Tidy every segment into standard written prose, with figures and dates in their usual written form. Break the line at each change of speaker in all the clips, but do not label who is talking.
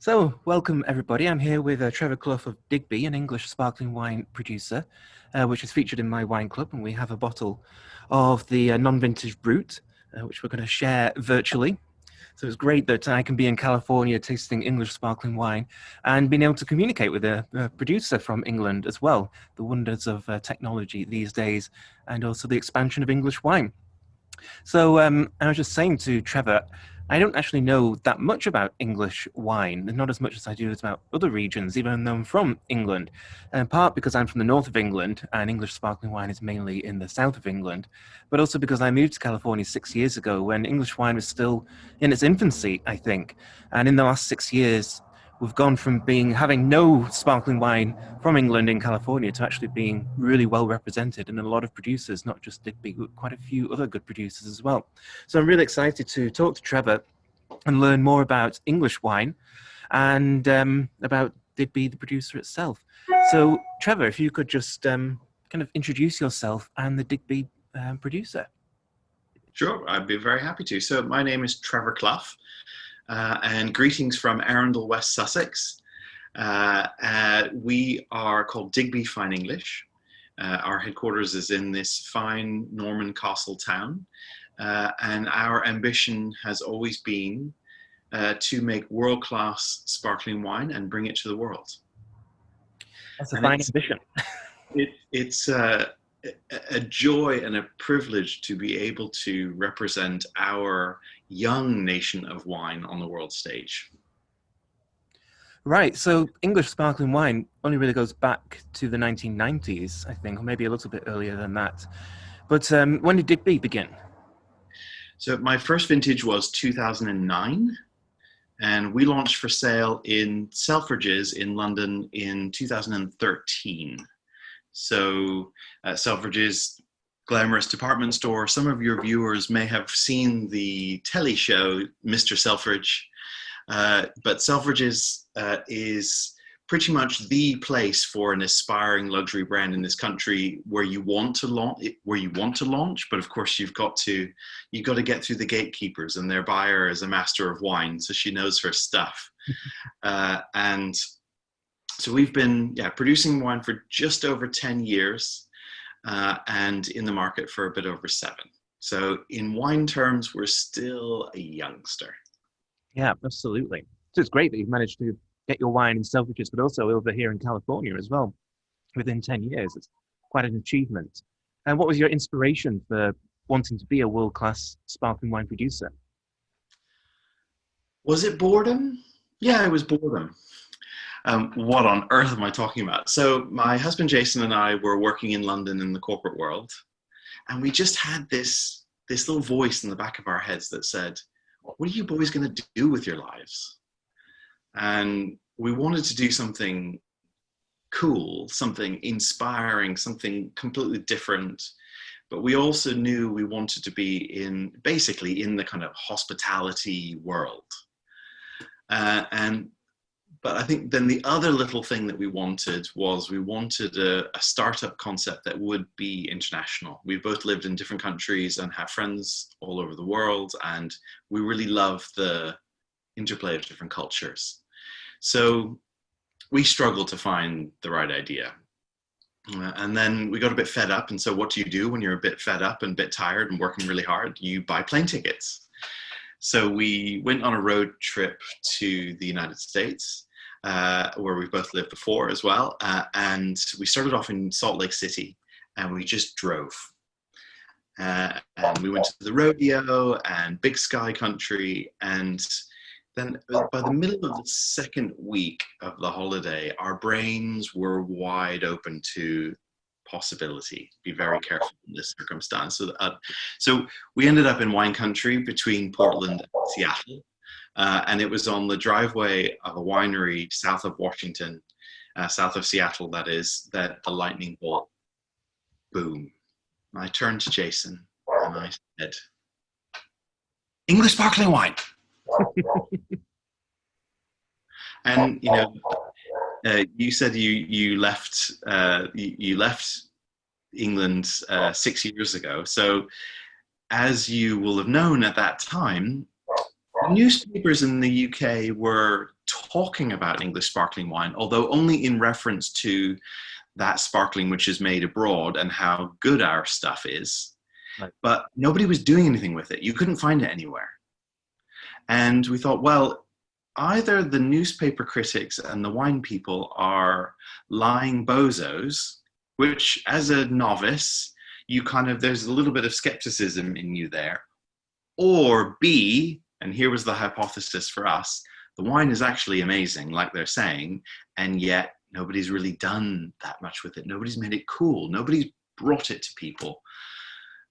So, welcome everybody. I'm here with Trevor Clough of Digby, an English sparkling wine producer, which is featured in my wine club. And we have a bottle of the non-vintage brut, which we're going to share virtually. So it's great that I can be in California tasting English sparkling wine and being able to communicate with a producer from England as well. The wonders of technology these days, and also the expansion of English wine. So I was just saying to Trevor, I don't actually know that much about English wine, not as much as I do about other regions, even though I'm from England. In part because I'm from the north of England, and English sparkling wine is mainly in the south of England, but also because I moved to California 6 years ago when English wine was still in its infancy, I think. And in the last 6 years, we've gone from having no sparkling wine from England in California to actually being really well represented, and a lot of producers, not just Digby, but quite a few other good producers as well. So I'm really excited to talk to Trevor and learn more about English wine and about Digby, the producer itself. So Trevor, if you could just kind of introduce yourself and the Digby producer.
Sure, I'd be very happy to. So my name is Trevor Clough, and greetings from Arundel, West Sussex. We are called Digby Fine English. Our headquarters is in this fine Norman castle town, and our ambition has always been to make world-class sparkling wine and bring it to the world.
That's a fine ambition.
It's a joy and a privilege to be able to represent our young nation of wine on the world stage.
Right, so English sparkling wine only really goes back to the 1990s, I think, or maybe a little bit earlier than that. But when did Digby begin?
So my first vintage was 2009, and we launched for sale in Selfridges in London in 2013. So Selfridges, glamorous department store. Some of your viewers may have seen the telly show, Mr. Selfridge, but Selfridges is pretty much the place for an aspiring luxury brand in this country where you want to launch, but of course you've got to get through the gatekeepers, and their buyer is a master of wine, so she knows her stuff. And so we've been producing wine for just over 10 years and in the market for a bit over 7. So in wine terms, we're still a youngster.
Yeah, absolutely. So it's great that you've managed to get your wine in Selfridges, but also over here in California as well, within 10 years. It's quite an achievement. And what was your inspiration for wanting to be a world-class sparkling wine producer?
Was it boredom? Yeah, it was boredom. What on earth am I talking about? So my husband Jason and I were working in London in the corporate world, and we just had this little voice in the back of our heads that said, what are you boys going to do with your lives? And we wanted to do something cool, something inspiring, something completely different. But we also knew we wanted to be basically in the kind of hospitality world. But I think then the other little thing that we wanted a startup concept that would be international. We both lived in different countries and have friends all over the world, and we really love the interplay of different cultures. So we struggled to find the right idea. And then we got a bit fed up. And so what do you do when you're a bit fed up and a bit tired and working really hard? You buy plane tickets. So we went on a road trip to the United States, where we've both lived before as well. And we started off in Salt Lake City, and we just drove. And we went to the rodeo and Big Sky Country. And then by the middle of the second week of the holiday, our brains were wide open to possibility. Be very careful in this circumstance. So we ended up in wine country between Portland and Seattle. And it was on the driveway of a winery south of Washington, south of Seattle, that the lightning bolt, boom. And I turned to Jason and I said, English sparkling wine. And you said you left England 6 years ago. So as you will have known at that time, newspapers in the UK were talking about English sparkling wine, although only in reference to that sparkling which is made abroad and how good our stuff is.
Right.
But nobody was doing anything with it. You couldn't find it anywhere. And we thought, well, either the newspaper critics and the wine people are lying bozos, which as a novice, there's a little bit of skepticism in you there, or B, and here was the hypothesis for us, the wine is actually amazing, like they're saying, and yet nobody's really done that much with it. Nobody's made it cool. Nobody's brought it to people.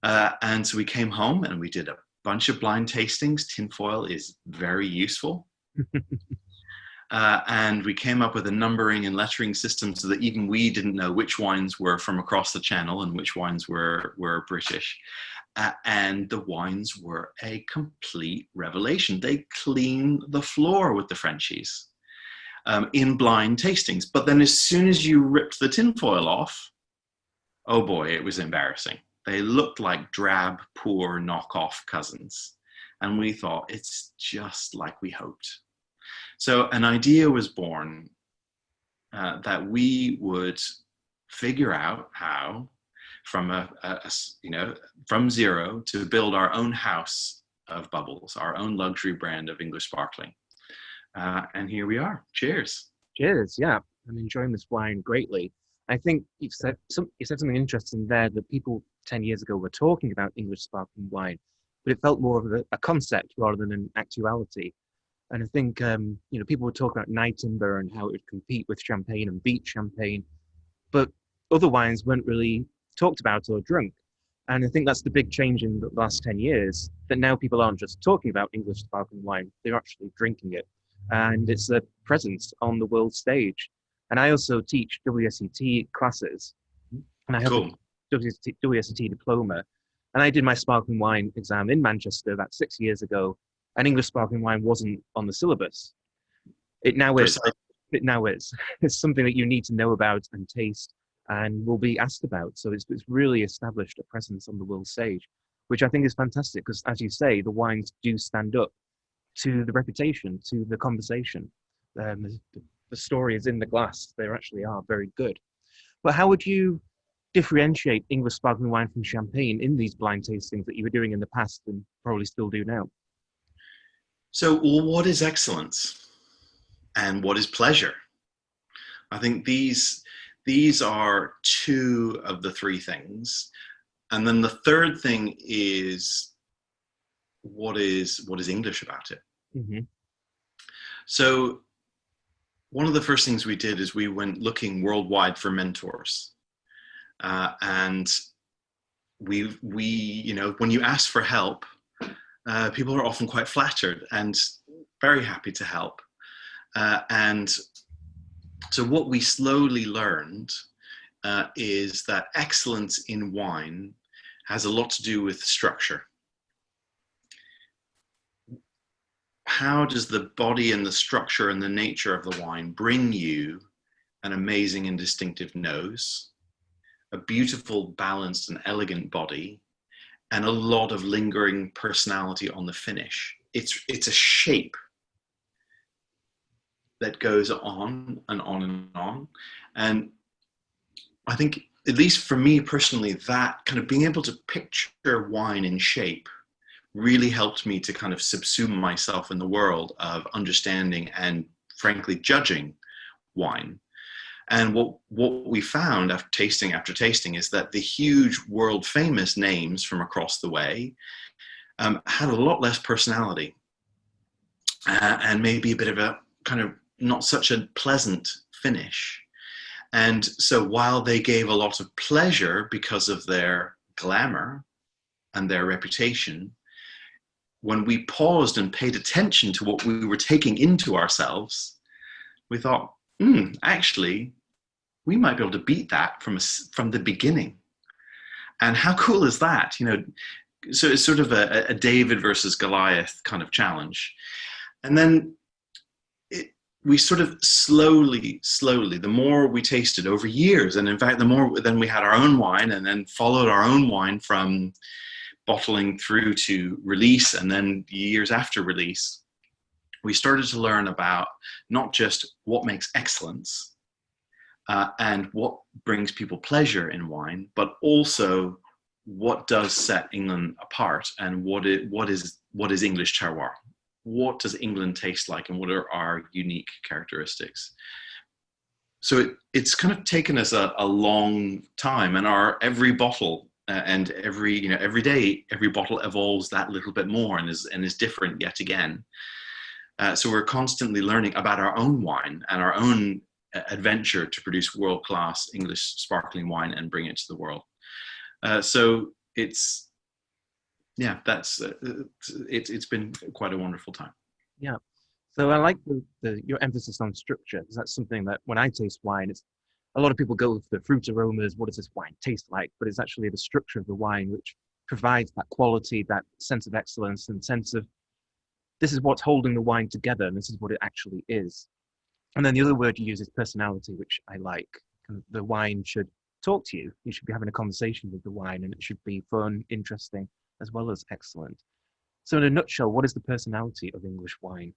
And so we came home and we did a bunch of blind tastings. Tinfoil is very useful. And we came up with a numbering and lettering system so that even we didn't know which wines were from across the channel and which wines were British. And the wines were a complete revelation. They cleaned the floor with the Frenchies in blind tastings. But then as soon as you ripped the tinfoil off, oh boy, it was embarrassing. They looked like drab, poor knockoff cousins. And we thought, it's just like we hoped. So an idea was born that we would figure out how, from from zero, to build our own house of bubbles, our own luxury brand of English sparkling. And here we are. Cheers.
Cheers. Yeah, I'm enjoying this wine greatly. I think you said something interesting there, that people 10 years ago were talking about English sparkling wine, but it felt more of a concept rather than an actuality. And I think people would talk about Night Timber and how it would compete with champagne and beat champagne, but other wines weren't really talked about or drunk. And I think that's the big change in the last 10 years, that now people aren't just talking about English sparkling wine, they're actually drinking it. And it's a presence on the world stage. And I also teach WSET classes, and I have a WSET diploma. And I did my sparkling wine exam in Manchester about 6 years ago, and English sparkling wine wasn't on the syllabus. It now is. It now is. It's something that you need to know about and taste and will be asked about. So it's really established a presence on the world stage, which I think is fantastic because, as you say, the wines do stand up to the reputation, to the conversation. The story is in the glass. They actually are very good. But how would you differentiate English sparkling wine from champagne in these blind tastings that you were doing in the past and probably still do now?
So, what is excellence and what is pleasure? I think these are two of the three things. And then the third thing is what is English about it?
Mm-hmm.
So one of the first things we did is we went looking worldwide for mentors. And we when you ask for help, people are often quite flattered and very happy to help. And so what we slowly learned is that excellence in wine has a lot to do with structure. How does the body and the structure and the nature of the wine bring you an amazing and distinctive nose, a beautiful, balanced and elegant body, and a lot of lingering personality on the finish? It's a shape that goes on and on and on. And I think, at least for me personally, that kind of being able to picture wine in shape really helped me to kind of subsume myself in the world of understanding and frankly judging wine. And what we found after tasting is that the huge world famous names from across the way had a lot less personality and maybe a bit of a kind of not such a pleasant finish. And so while they gave a lot of pleasure because of their glamour and their reputation, when we paused and paid attention to what we were taking into ourselves, we thought, actually, we might be able to beat that from the beginning. And how cool is that? So it's sort of a David versus Goliath kind of challenge. And then we sort of slowly, the more we tasted over years, and in fact, the more then we had our own wine and then followed our own wine from bottling through to release and then years after release, we started to learn about not just what makes excellence and what brings people pleasure in wine, but also what does set England apart and what is English terroir? What does England taste like and what are our unique characteristics? So it's kind of taken us a long time, and our every bottle and every day, every bottle evolves that little bit more and is different yet again. So we're constantly learning about our own wine and our own adventure to produce world-class English sparkling wine and bring it to the world. So it's been quite a wonderful time.
Yeah. So I like your emphasis on structure, because that's something that when I taste wine, it's a lot of people go for the fruit aromas. What does this wine taste like? But it's actually the structure of the wine which provides that quality, that sense of excellence, and sense of this is what's holding the wine together, and this is what it actually is. And then the other word you use is personality, which I like. The wine should talk to you. You should be having a conversation with the wine, and it should be fun, interesting, as well as excellent. So in a nutshell, what is the personality of English wine?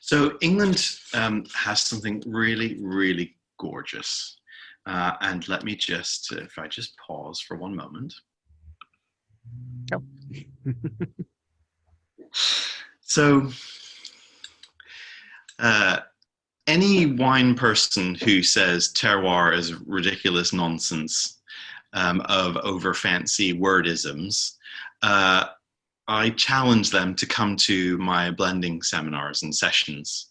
So England has something really, really gorgeous. And let me just, if I just pause for one moment.
Oh.
So any wine person who says terroir is ridiculous nonsense of over fancy wordisms, I challenge them to come to my blending seminars and sessions.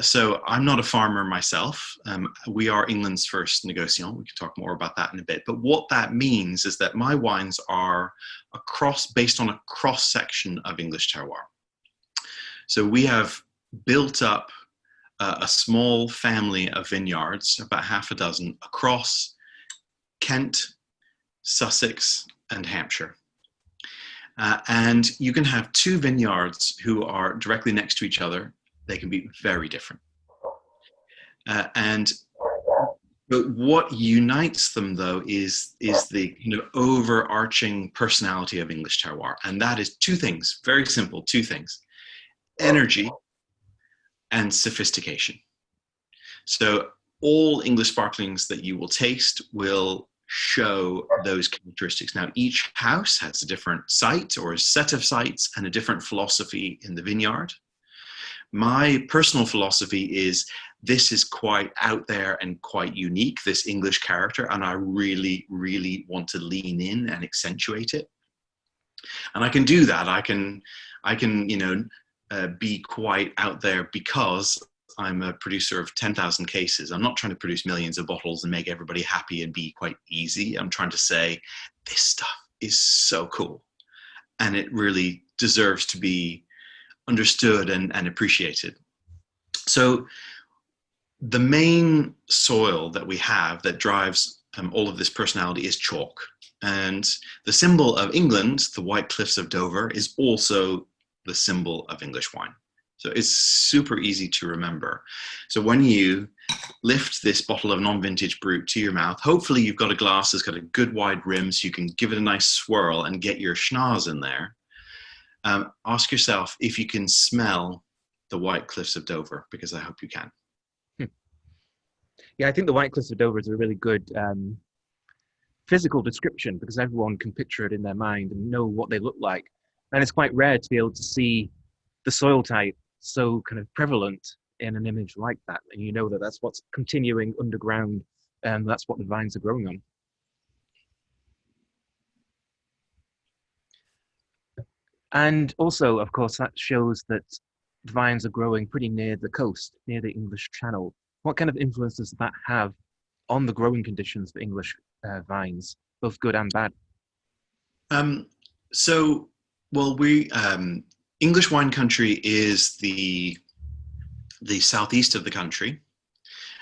So I'm not a farmer myself. We are England's first négociant. We can talk more about that in a bit. But what that means is that my wines are based on a cross-section of English terroir. So we have built up a small family of vineyards, about half a dozen, across Kent, Sussex, and Hampshire. And you can have two vineyards who are directly next to each other. They can be very different. But what unites them, though, is the overarching personality of English terroir. And that is two things, very simple, two things: energy and sophistication. So all English sparklings that you will taste will show those characteristics. Now, each house has a different site or a set of sites and a different philosophy in the vineyard. My personal philosophy is this is quite out there and quite unique, this English character, and I really, really want to lean in and accentuate it. And I can do that. I can be quite out there because I'm a producer of 10,000 cases. I'm not trying to produce millions of bottles and make everybody happy and be quite easy. I'm trying to say, this stuff is so cool. And it really deserves to be understood and appreciated. So the main soil that we have that drives all of this personality is chalk. And the symbol of England, the White Cliffs of Dover, is also the symbol of English wine. So it's super easy to remember. So when you lift this bottle of non-vintage brut to your mouth, hopefully you've got a glass that's got a good wide rim so you can give it a nice swirl and get your schnoz in there. Ask yourself if you can smell the White Cliffs of Dover, because I hope you can.
Yeah, I think the White Cliffs of Dover is a really good physical description, because everyone can picture it in their mind and know what they look like. And it's quite rare to be able to see the soil type so kind of prevalent in an image like that. And you know that that's what's continuing underground, and that's what the vines are growing on. And also, of course, that shows that vines are growing pretty near the coast, near the English Channel. What kind of influence does that have on the growing conditions for English vines, both good and bad?
English wine country is the southeast of the country.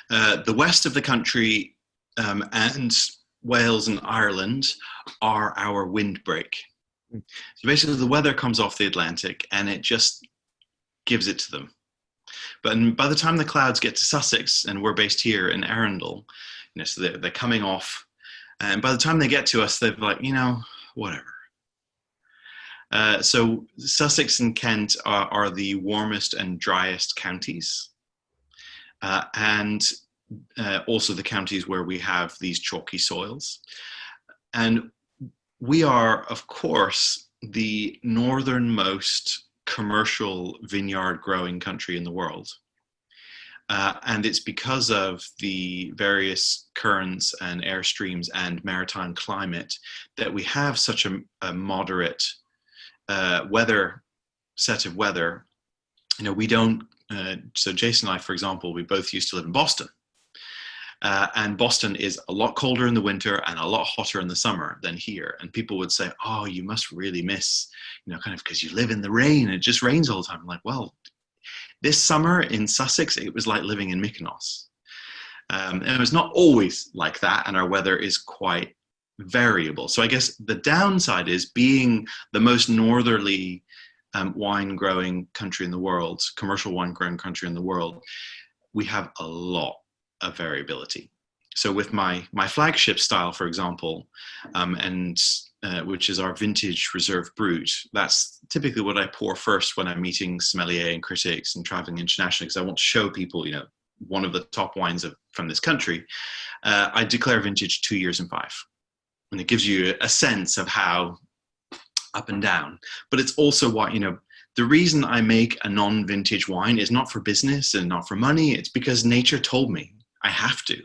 The west of the country and Wales and Ireland are our windbreak. So basically the weather comes off the Atlantic and it just gives it to them. But by the time the clouds get to Sussex, and we're based here in Arundel, so they're coming off, and by the time they get to us, they're like, whatever. So Sussex and Kent are the warmest and driest counties, and also the counties where we have these chalky soils. And we are, of course, the northernmost commercial vineyard growing country in the world. And it's because of the various currents and airstreams and maritime climate that we have such a moderate set of weather. We don't, so Jason and I, for example, we both used to live in Boston. And Boston is a lot colder in the winter and a lot hotter in the summer than here. And people would say, oh, you must really miss, kind of because you live in the rain. It just rains all the time. I'm like, well, this summer in Sussex, it was like living in Mykonos. And it was not always like that. And our weather is quite variable. So I guess the downside is being the most northerly wine growing country in the world, commercial wine growing country in the world, we have a lot of variability. So with my flagship style, for example, which is our vintage reserve brut, that's typically what I pour first when I'm meeting sommelier and critics and traveling internationally, because I want to show people, one of the top wines from this country. I declare vintage 2 years and 5. And it gives you a sense of how up and down. But it's also what, the reason I make a non-vintage wine is not for business and not for money. It's because nature told me I have to.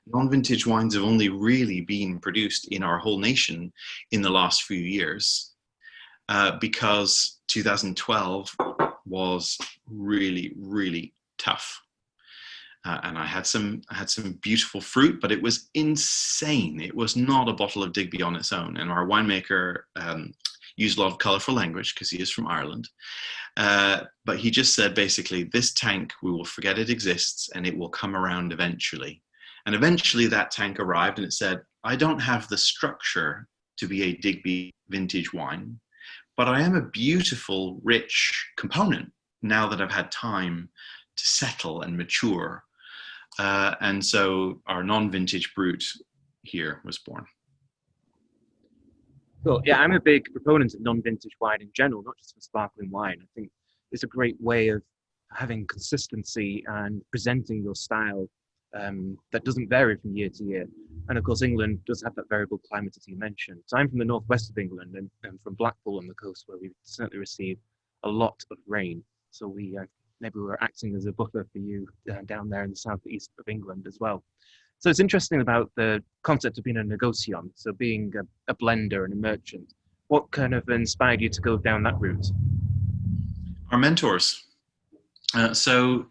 Non-vintage wines have only really been produced in our whole nation in the last few years because 2012 was really, really tough. And I had some beautiful fruit, but it was insane. It was not a bottle of Digby on its own. And our winemaker used a lot of colorful language because he is from Ireland. But he just said, basically, this tank, we will forget it exists and it will come around eventually. And eventually that tank arrived and it said, I don't have the structure to be a Digby vintage wine, but I am a beautiful, rich component now that I've had time to settle and mature. And so our non-vintage brut here was born.
Cool. Yeah, I'm a big proponent of non-vintage wine in general, not just for sparkling wine. I think it's a great way of having consistency and presenting your style that doesn't vary from year to year. And of course, England does have that variable climate, as you mentioned. So I'm from the northwest of England and from Blackpool on the coast, where we certainly receive a lot of rain. So maybe we're acting as a buffer for you down there in the southeast of England as well. So it's interesting about the concept of being a negociant, so being a blender and a merchant. What kind of inspired you to go down that route?
Our mentors. So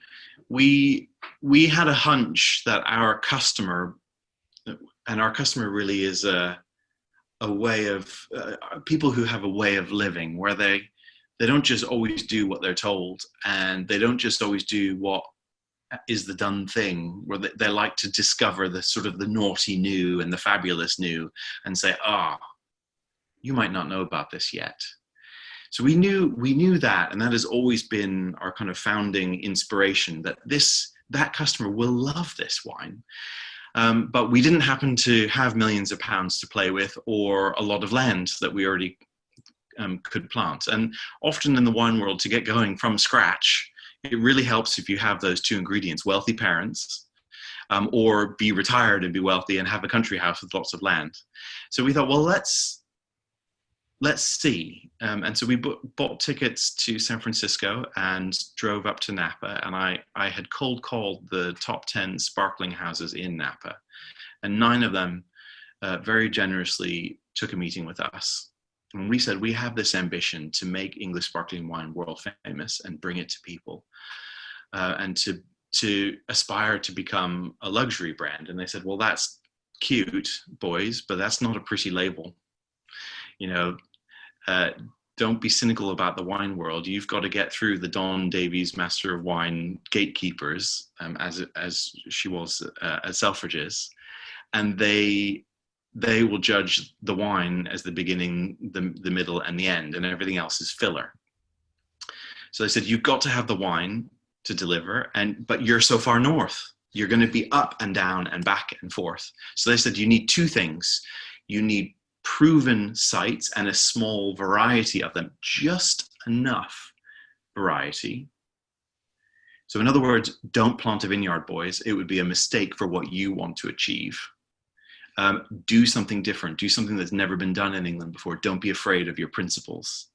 we had a hunch that our customer, and our customer really is a way of, people who have a way of living where they don't just always do what they're told, and they don't just always do what is the done thing, where they like to discover the sort of the naughty new and the fabulous new and say, you might not know about this yet. So we knew that, and that has always been our kind of founding inspiration, that that customer will love this wine. But we didn't happen to have millions of pounds to play with or a lot of land that we already could plant. And often in the wine world, to get going from scratch, it really helps if you have those two ingredients: wealthy parents, or be retired and be wealthy and have a country house with lots of land. So we thought, well, let's see. And so we bought tickets to San Francisco and drove up to Napa. And I had cold called the top 10 sparkling houses in Napa. And 9 of them very generously took a meeting with us. And we said, we have this ambition to make English sparkling wine world famous and bring it to people, and to aspire to become a luxury brand. And they said, well, that's cute, boys, but that's not a pretty label. Don't be cynical about the wine world. You've got to get through the Don Davies Master of Wine gatekeepers, as she was at Selfridges, and they will judge the wine as the beginning, the middle, and the end, and everything else is filler. So they said, you've got to have the wine to deliver, but you're so far north. You're going to be up and down and back and forth. So they said, you need 2 things. You need proven sites and a small variety of them, just enough variety. So in other words, don't plant a vineyard, boys. It would be a mistake for what you want to achieve. Do something different. Do something that's never been done in England before. Don't be afraid of your principles.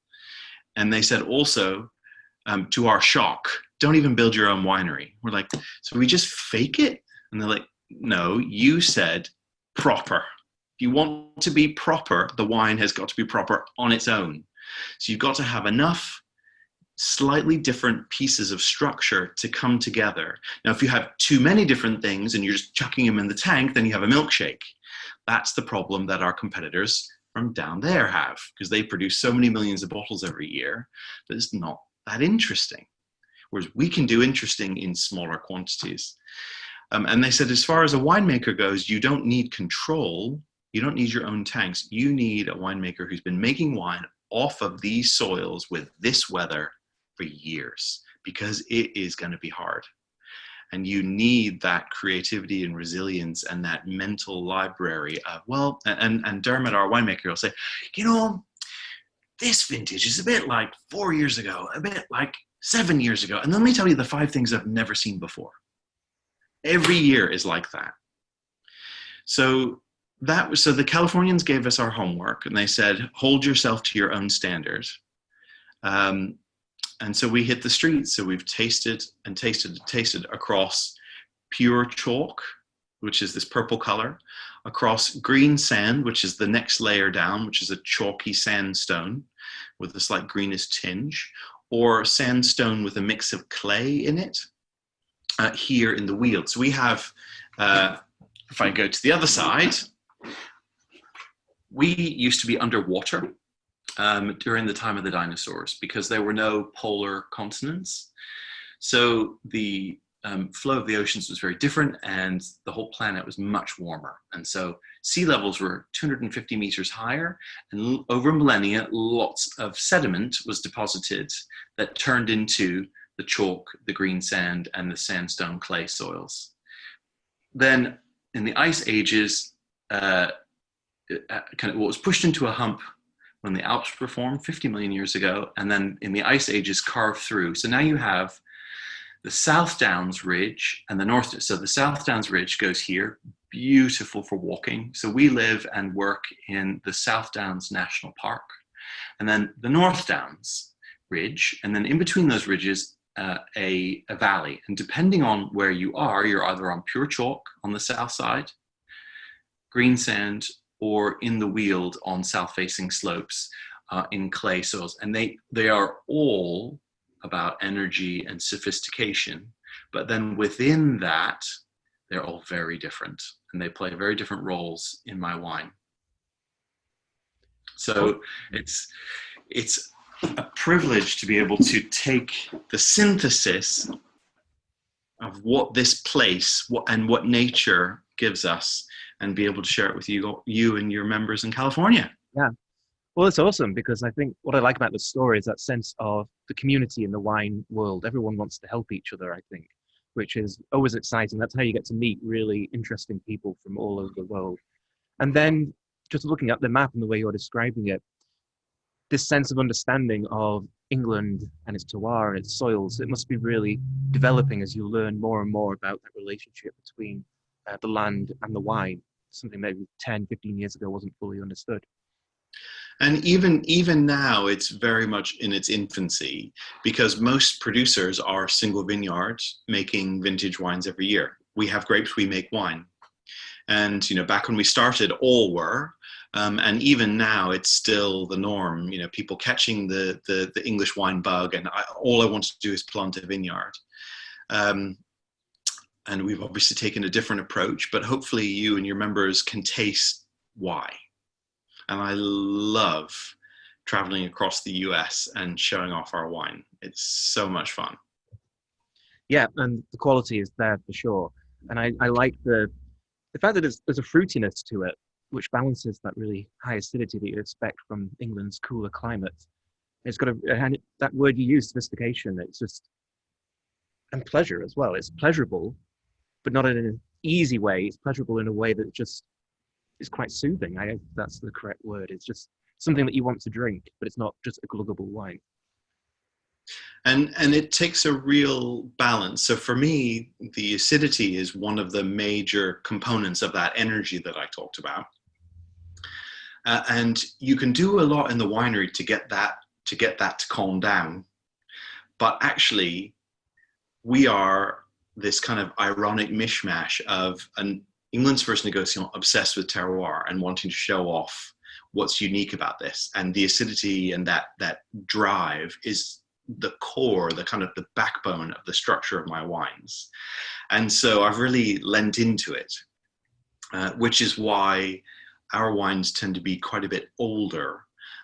And they said also, to our shock, don't even build your own winery. We're like, so we just fake it? And they're like, no, you said proper. If you want to be proper, the wine has got to be proper on its own. So you've got to have enough slightly different pieces of structure to come together. Now, if you have too many different things and you're just chucking them in the tank, then you have a milkshake. That's the problem that our competitors from down there have, because they produce so many millions of bottles every year that it's not that interesting. Whereas we can do interesting in smaller quantities. And they said, as far as a winemaker goes, you don't need control. You don't need your own tanks. You need a winemaker who's been making wine off of these soils with this weather for years, because it is going to be hard. And you need that creativity and resilience and that mental library of, well, and Dermot, our winemaker, will say, you know, this vintage is a bit like 4 years ago, a bit like 7 years ago. And let me tell you the 5 things I've never seen before. Every year is like that. So the Californians gave us our homework, and they said, hold yourself to your own standards. And so we hit the streets. So we've tasted across pure chalk, which is this purple color, across green sand, which is the next layer down, which is a chalky sandstone with a slight greenish tinge, or sandstone with a mix of clay in it, here in the Weald. So we have, if I go to the other side, we used to be underwater during the time of the dinosaurs, because there were no polar continents. So the flow of the oceans was very different, and the whole planet was much warmer. And so sea levels were 250 meters higher, and over millennia, lots of sediment was deposited that turned into the chalk, the green sand, and the sandstone clay soils. Then in the ice ages, kind of what was pushed into a hump when the Alps were formed 50 million years ago, and then in the ice ages carved through. So now you have the South Downs Ridge and the North. So the South Downs Ridge goes here, beautiful for walking. So we live and work in the South Downs National Park, and then the North Downs Ridge, and then in between those ridges, a valley. And depending on where you are, you're either on pure chalk on the south side, green sand, or in the Weald on south-facing slopes in clay soils. And they are all about energy and sophistication. But then within that, they're all very different, and they play very different roles in my wine. So it's a privilege to be able to take the synthesis of what this place and what nature gives us, and be able to share it with you and your members in California.
Yeah. Well, it's awesome, because I think what I like about the story is that sense of the community in the wine world. Everyone wants to help each other, I think, which is always exciting. That's how you get to meet really interesting people from all over the world. And then just looking at the map and the way you're describing it, this sense of understanding of England and its terroir and its soils, it must be really developing as you learn more and more about that relationship between the land and the wine, something maybe 10, 15 years ago wasn't fully understood.
And even now, it's very much in its infancy, because most producers are single vineyards making vintage wines every year. We have grapes, we make wine. And, you know, back when we started, all were. And even now, it's still the norm. You know, people catching the English wine bug, and all I want to do is plant a vineyard. And we've obviously taken a different approach, but hopefully you and your members can taste why. And I love traveling across the US and showing off our wine. It's so much fun.
Yeah, and the quality is there for sure. And I like the fact that there's a fruitiness to it, which balances that really high acidity that you'd expect from England's cooler climate. It's got and that word you use, sophistication, it's just, and pleasure as well. It's pleasurable, but not in an easy way. It's pleasurable in a way that just it's quite soothing. I guess that's the correct word. It's just something that you want to drink, but it's not just a gluggable wine.
And it takes a real balance. So for me, the acidity is one of the major components of that energy that I talked about. And you can do a lot in the winery to get that to calm down. But actually, we are this kind of ironic mishmash of an England's first negociant obsessed with terroir and wanting to show off what's unique about this. And the acidity and that drive is the core, the kind of the backbone of the structure of my wines. And so I've really lent into it, which is why our wines tend to be quite a bit older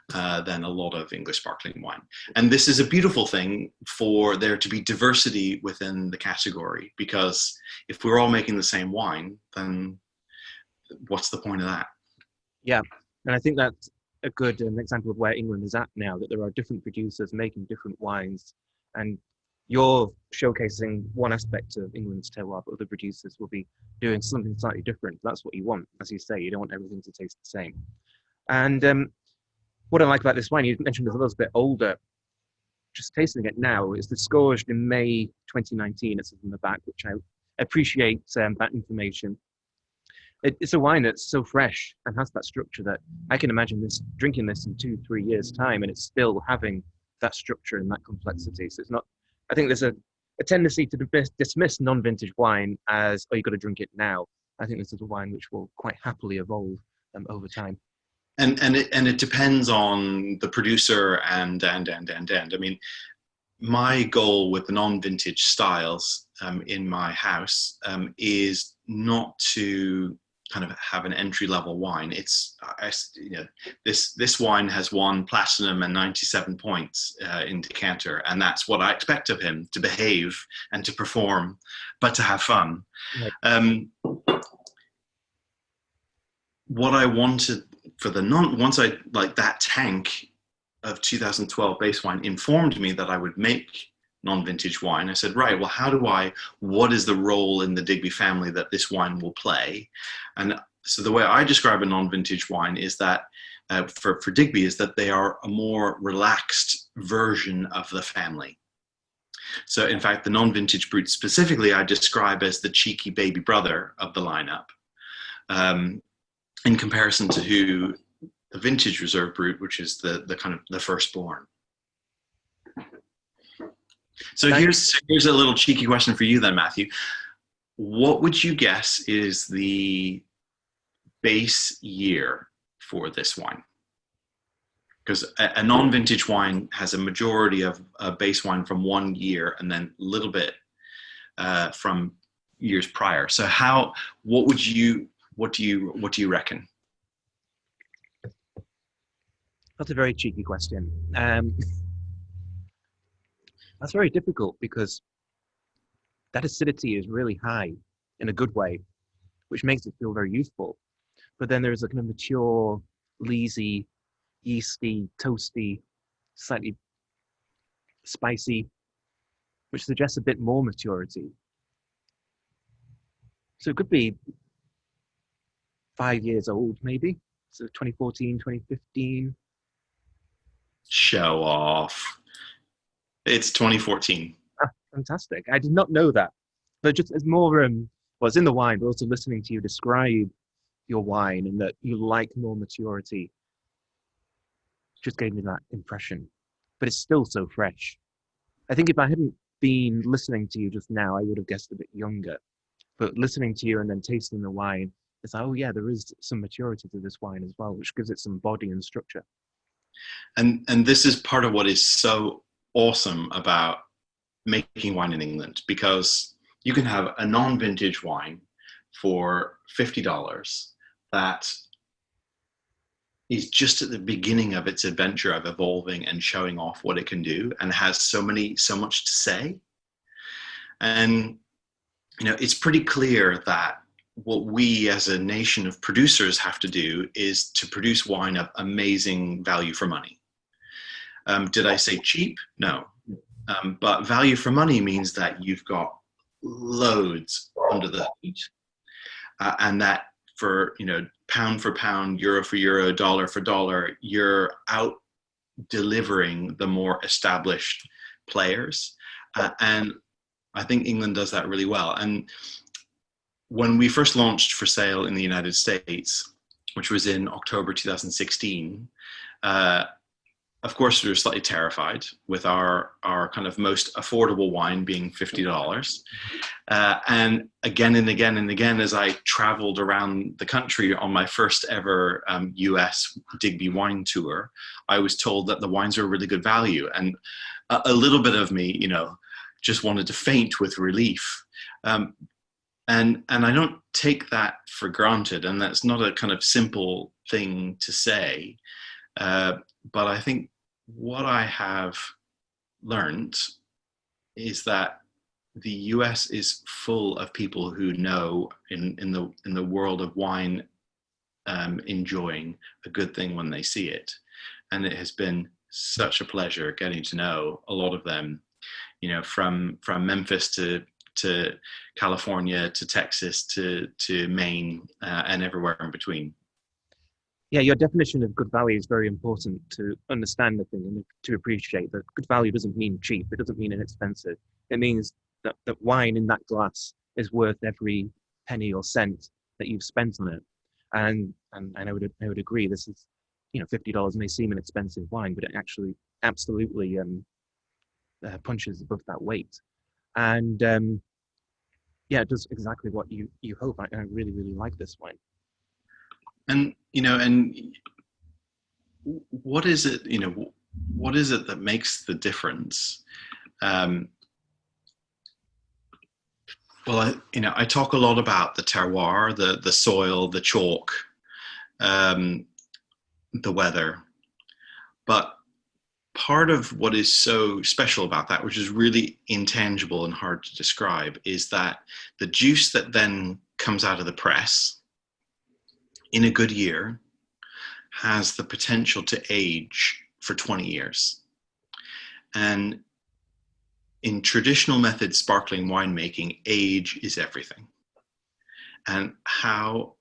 than a lot of English sparkling wine. And this is a beautiful thing for there to be diversity within the category, because if we're all making the same wine, then what's the point of that?
Yeah, and I think that's a good example of where England is at now, that there are different producers making different wines, and you're showcasing one aspect of England's terroir, but other producers will be doing something slightly different. That's what you want. As you say, you don't want everything to taste the same. And what I like about this wine, you mentioned it's a little bit older. Just tasting it now, is disgorged in May 2019. It's in the back, which I appreciate that information. It's a wine that's so fresh and has that structure that I can imagine drinking this in 2-3 years' time, and it's still having that structure and that complexity. So it's not. I think there's a tendency to dismiss non-vintage wine as, oh, you've got to drink it now. I think this is a wine which will quite happily evolve over time.
And it depends on the producer and. I mean, my goal with the non-vintage styles in my house is not to kind of have an entry-level wine. It's this wine has won platinum and 97 points in decanter, and that's what I expect of him, to behave and to perform, but to have fun. Right. What I wanted for the once I like that tank of 2012 base wine informed me that I would make non-vintage wine. I said, right, well, what is the role in the Digby family that this wine will play? And so the way I describe a non-vintage wine is that for Digby is that they are a more relaxed version of the family. So in fact, the non-vintage brut specifically, I describe as the cheeky baby brother of the lineup, in comparison to the vintage reserve brut, which is the kind of the firstborn. So here's a little cheeky question for you then, Matthew. What would you guess is the base year for this wine? Because a non-vintage wine has a majority of base wine from 1 year and then a little bit from years prior. So what do you reckon?
That's a very cheeky question. That's very difficult because that acidity is really high in a good way, which makes it feel very youthful. But then there's a kind of mature, leesy, yeasty, toasty, slightly spicy, which suggests a bit more maturity. So it could be 5 years old, maybe. So 2014, 2015.
Show off. It's 2014.
Ah, fantastic. I did not know that. But just as more, it's in the wine, but also listening to you describe your wine and that you like more maturity just gave me that impression. But it's still so fresh. I think if I hadn't been listening to you just now, I would have guessed a bit younger. But listening to you and then tasting the wine, it's like, oh yeah, there is some maturity to this wine as well, which gives it some body and structure.
And this is part of what is so awesome about making wine in England, because you can have a non-vintage wine for $50 that is just at the beginning of its adventure of evolving and showing off what it can do, and has so much to say. And it's pretty clear that what we as a nation of producers have to do is to produce wine of amazing value for money. Did I say cheap? No. But value for money means that you've got loads under the hood, and that for pound for pound, euro for euro, dollar for dollar, you're out delivering the more established players. And I think England does that really well. And when we first launched for sale in the United States, which was in October 2016, of course, we were slightly terrified with our kind of most affordable wine being $50. And again and again and again, as I traveled around the country on my first ever US Digby wine tour, I was told that the wines were really good value. And a little bit of me, just wanted to faint with relief. And I don't take that for granted. And that's not a kind of simple thing to say. But I think what I have learned is that the US is full of people who know in the world of wine, enjoying a good thing when they see it. And it has been such a pleasure getting to know a lot of them, from Memphis to California to Texas to Maine, and everywhere in between.
Yeah, your definition of good value is very important to understand the thing and to appreciate that good value doesn't mean cheap. It doesn't mean inexpensive. It means that wine in that glass is worth every penny or cent that you've spent on it. And I would agree. This is, $50 may seem an expensive wine, but it actually absolutely punches above that weight. And yeah, it does exactly what you hope. I really, really like this wine.
And and what is it? What is it that makes the difference? Well, I talk a lot about the terroir, the soil, the chalk, the weather, but part of what is so special about that, which is really intangible and hard to describe, is that the juice that then comes out of the press in a good year has the potential to age for 20 years. And in traditional method sparkling winemaking, age is everything. And how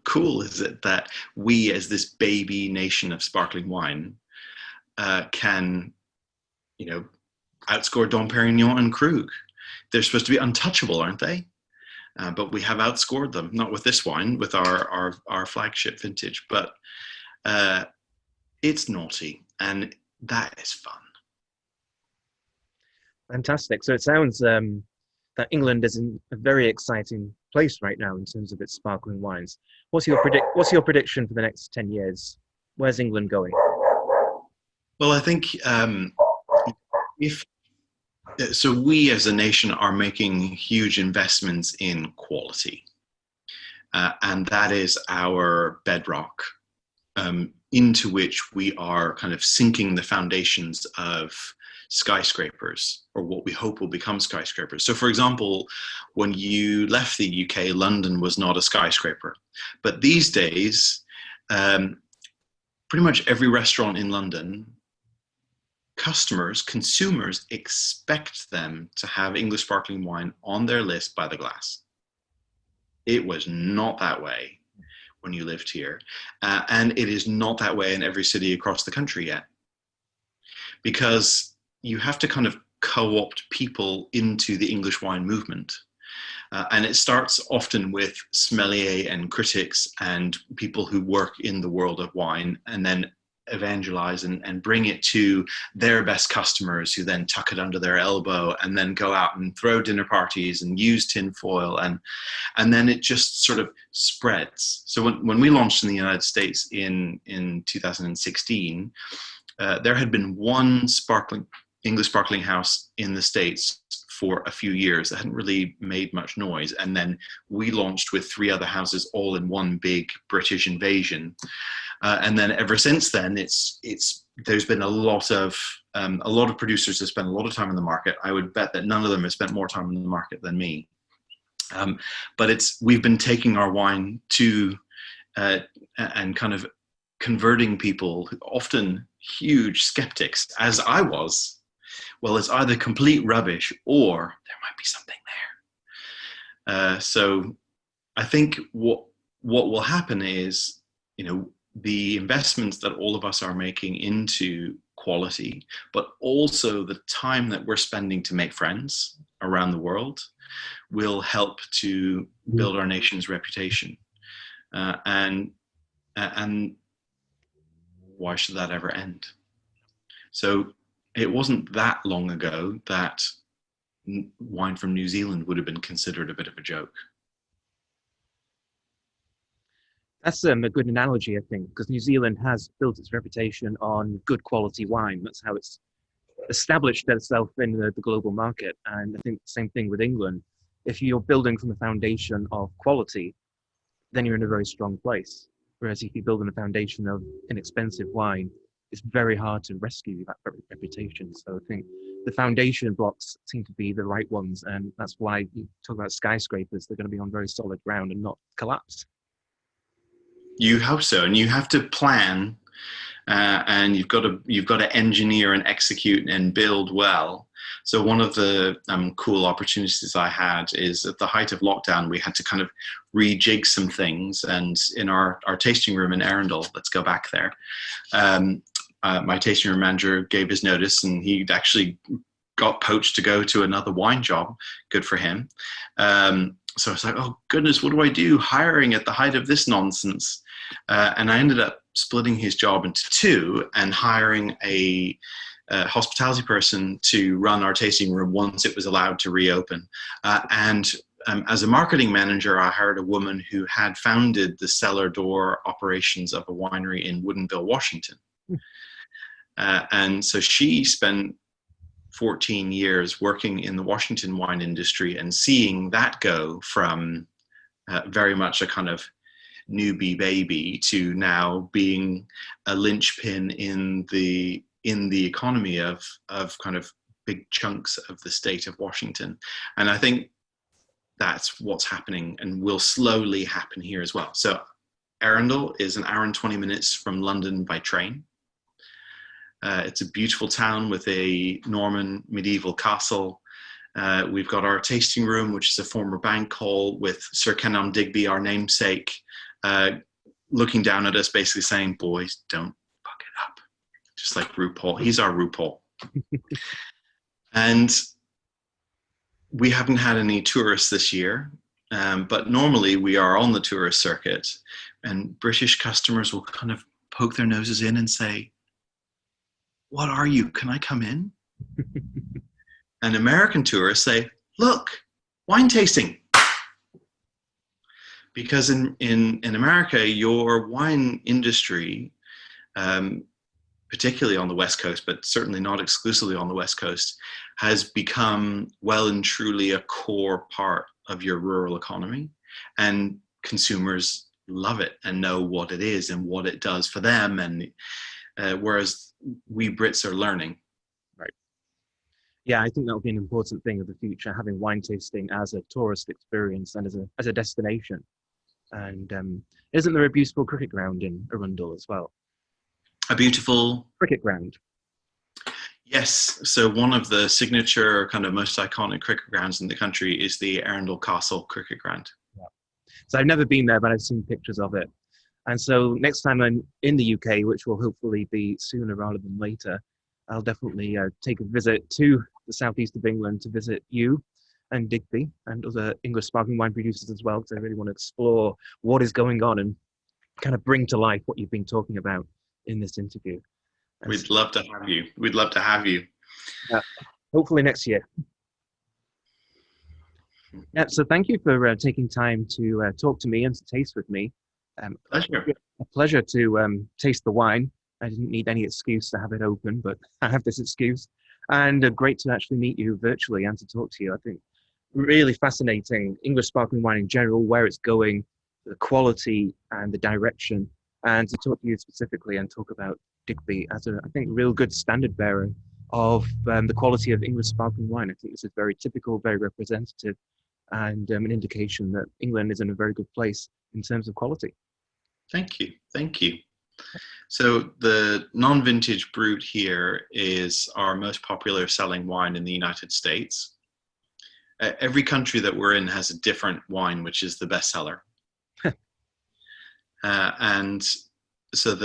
cool is it that we, as this baby nation of sparkling wine, can, outscore Dom Perignon and Krug. They're supposed to be untouchable, aren't they? But we have outscored them, not with this wine, with our flagship vintage, but it's naughty, and that is fun.
Fantastic. So it sounds that England is in a very exciting place right now in terms of its sparkling wines. What's your prediction for the next 10 years? Where's England going?
Well, I think so we as a nation are making huge investments in quality, and that is our bedrock, into which we are kind of sinking the foundations of skyscrapers, or what we hope will become skyscrapers. So for example, when you left the UK, London was not a skyscraper, but these days, pretty much every restaurant in London, consumers expect them to have English sparkling wine on their list by the glass. It was not that way when you lived here. And it is not that way in every city across the country yet. Because you have to kind of co-opt people into the English wine movement. And it starts often with sommelier and critics and people who work in the world of wine, and then evangelize and bring it to their best customers, who then tuck it under their elbow and then go out and throw dinner parties and use tin foil, and then it just sort of spreads. So when we launched in the United States in 2016, there had been one English sparkling house in the States for a few years that hadn't really made much noise, and then we launched with 3 other houses all in one big British invasion. And then ever since then, there's been a lot of producers that spend a lot of time in the market. I would bet that none of them have spent more time in the market than me. But we've been taking our wine to and kind of converting people, often huge skeptics, as I was. Well, it's either complete rubbish or there might be something there. So I think what what will happen is, the investments that all of us are making into quality, but also the time that we're spending to make friends around the world, will help to build our nation's reputation. And why should that ever end? So it wasn't that long ago that wine from New Zealand would have been considered a bit of a joke.
That's a good analogy, I think, because New Zealand has built its reputation on good quality wine. That's how it's established itself in the global market. And I think the same thing with England. If you're building from a foundation of quality, then you're in a very strong place. Whereas if you build on a foundation of inexpensive wine, it's very hard to rescue that reputation. So I think the foundation blocks seem to be the right ones. And that's why you talk about skyscrapers, they're going to be on very solid ground and not collapse.
You hope so, and you have to plan, and you've got to engineer and execute and build well. So one of the cool opportunities I had is at the height of lockdown, we had to kind of rejig some things, and in our tasting room in Arundel, let's go back there. My tasting room manager gave his notice, and he actually got poached to go to another wine job. Good for him. So I was like, oh goodness, what do I do? Hiring at the height of this nonsense. And I ended up splitting his job into two and hiring a hospitality person to run our tasting room once it was allowed to reopen. And as a marketing manager, I hired a woman who had founded the cellar door operations of a winery in Woodinville, Washington. And so she spent 14 years working in the Washington wine industry and seeing that go from very much a kind of newbie baby to now being a linchpin in the economy of kind of big chunks of the state of Washington. And I think that's what's happening and will slowly happen here as well. So Arundel is an hour and 20 minutes from London by train. It's a beautiful town with a Norman medieval castle. We've got our tasting room, which is a former bank hall, with Sir Kenelm Digby, our namesake, looking down at us, basically saying, boys, don't fuck it up. Just like RuPaul. He's our RuPaul. And we haven't had any tourists this year, but normally we are on the tourist circuit, and British customers will kind of poke their noses in and say, what are you? Can I come in? And American tourists say, look, wine tasting. Because in America, your wine industry, particularly on the West Coast, but certainly not exclusively on the West Coast, has become well and truly a core part of your rural economy. And consumers love it and know what it is and what it does for them. And whereas we Brits are learning.
Right. Yeah, I think that'll be an important thing of the future, having wine tasting as a tourist experience and as a destination. And isn't there a beautiful cricket ground in Arundel as well?
A beautiful
cricket ground.
Yes. So one of the signature kind of most iconic cricket grounds in the country is the Arundel Castle cricket ground.
Yeah. So I've never been there, but I've seen pictures of it. And so next time I'm in the UK, which will hopefully be sooner rather than later, I'll definitely take a visit to the southeast of England to visit you and Digby and other English sparkling wine producers as well, because I really want to explore what is going on and kind of bring to life what you've been talking about in this interview.
We'd love to have you. We'd love to have you.
Hopefully next year. Yeah, so thank you for taking time to talk to me and to taste with me.
Pleasure.
A pleasure to taste the wine. I didn't need any excuse to have it open, but I have this excuse. And great to actually meet you virtually and to talk to you. I think really fascinating English sparkling wine in general, where it's going, the quality and the direction, and to talk to you specifically and talk about Digby as a, I think, real good standard bearer of the quality of English sparkling wine. I think this is very typical, very representative, and an indication that England is in a very good place in terms of quality.
Thank you. Thank you. So the non-vintage brut here is our most popular selling wine in the United States. Every country that we're in has a different wine, which is the bestseller. And so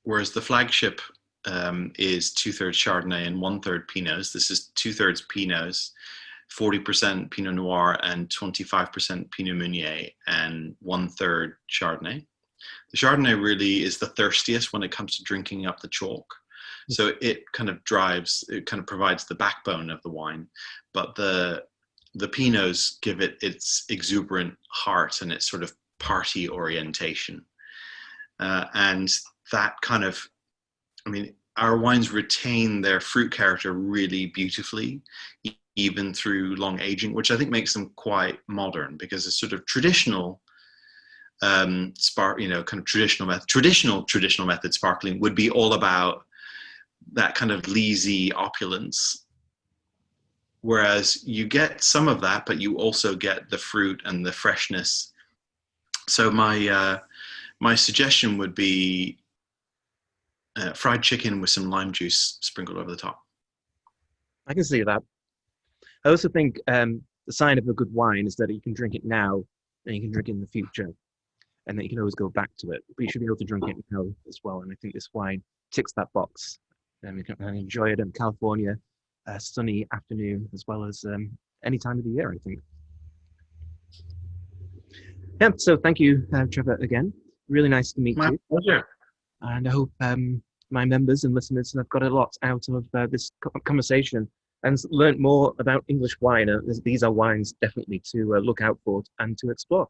whereas the flagship is 2/3 Chardonnay and 1/3 Pinots, this is 2/3 Pinots, 40% Pinot Noir and 25% Pinot Meunier, and 1/3 Chardonnay. The Chardonnay really is the thirstiest when it comes to drinking up the chalk. So it kind of provides the backbone of the wine, but the Pinots give it its exuberant heart and its sort of party orientation. And that kind of, I mean, our wines retain their fruit character really beautifully, even through long aging, which I think makes them quite modern, because a sort of traditional traditional method sparkling would be all about that kind of leesy opulence, whereas you get some of that, but you also get the fruit and the freshness. So my suggestion would be fried chicken with some lime juice sprinkled over the top.
I can see that. I also think the sign of a good wine is that you can drink it now and you can drink it in the future, and that you can always go back to it. But you should be able to drink it now as well. And I think this wine ticks that box. You can enjoy it in California, sunny afternoon, as well as any time of the year, I think. Yeah, so thank you, Trevor, again. Really nice to meet you.
My pleasure.
And I hope my members and listeners have got a lot out of this conversation and learned more about English wine. These are wines definitely to look out for and to explore.